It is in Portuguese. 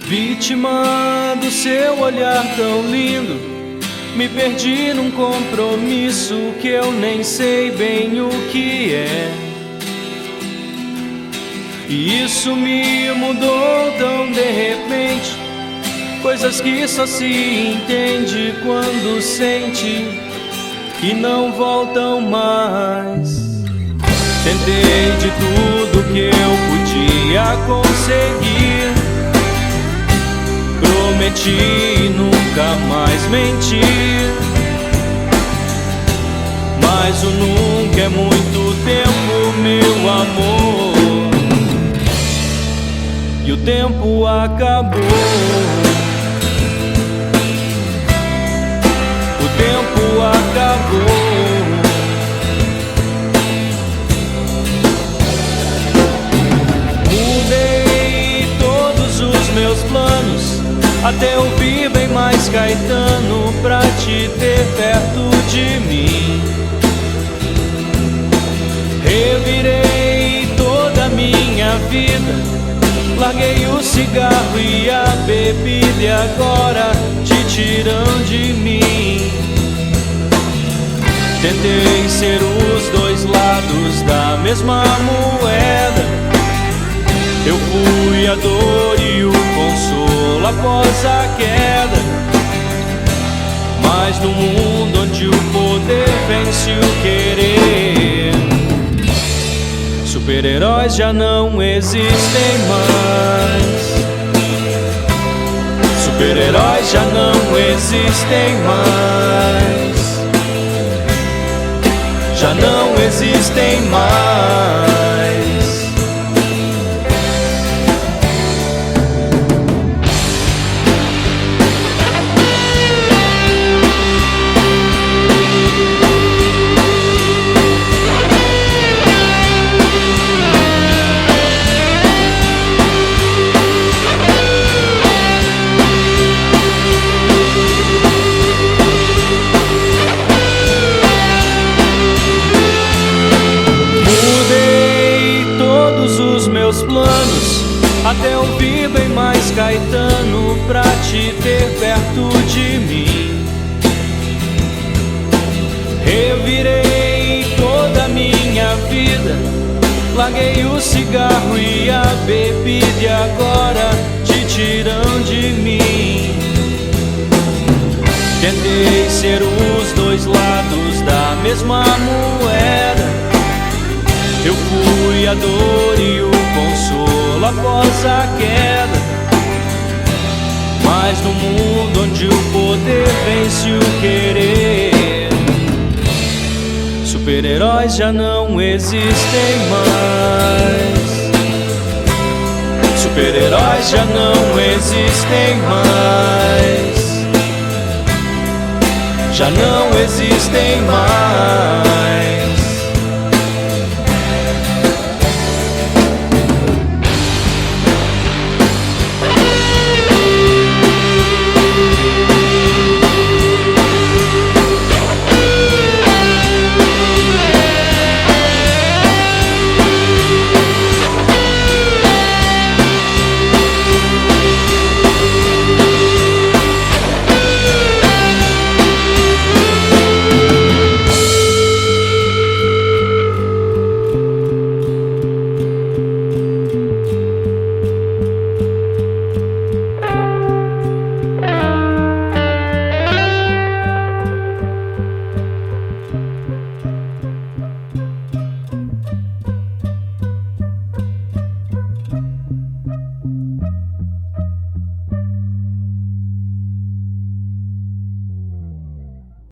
Vítima do seu olhar tão lindo, me perdi num compromisso que eu nem sei bem o que é. E isso me mudou tão de repente, coisas que só se entende quando sente e não voltam mais. Tentei de tudo que eu podia conseguir, prometi nunca mais mentir, mas o nunca é muito tempo, meu amor, e o tempo acabou. O tempo acabou. Mudei todos os meus planos, até ouvir bem mais Caetano pra te ter perto de mim. Revirei toda a minha vida, larguei o cigarro e a bebida, e agora te tiram de mim. Tentei ser os dois lados da mesma moeda, eu fui a dor e o consolo após a queda. Mas no mundo onde o poder vence o querer, super-heróis já não existem mais. Super-heróis já não existem mais. Já não existem mais. Planos, até ouvir bem mais Caetano pra te ter perto de mim. Revirei toda a minha vida, larguei o cigarro e a bebida, e agora te tiram de mim. Tentei ser os dois lados da mesma moeda, eu fui a dor e o consolo após a queda. Mas no mundo onde o poder vence o querer, super-heróis já não existem mais. Super-heróis já não existem mais. Já não existem mais.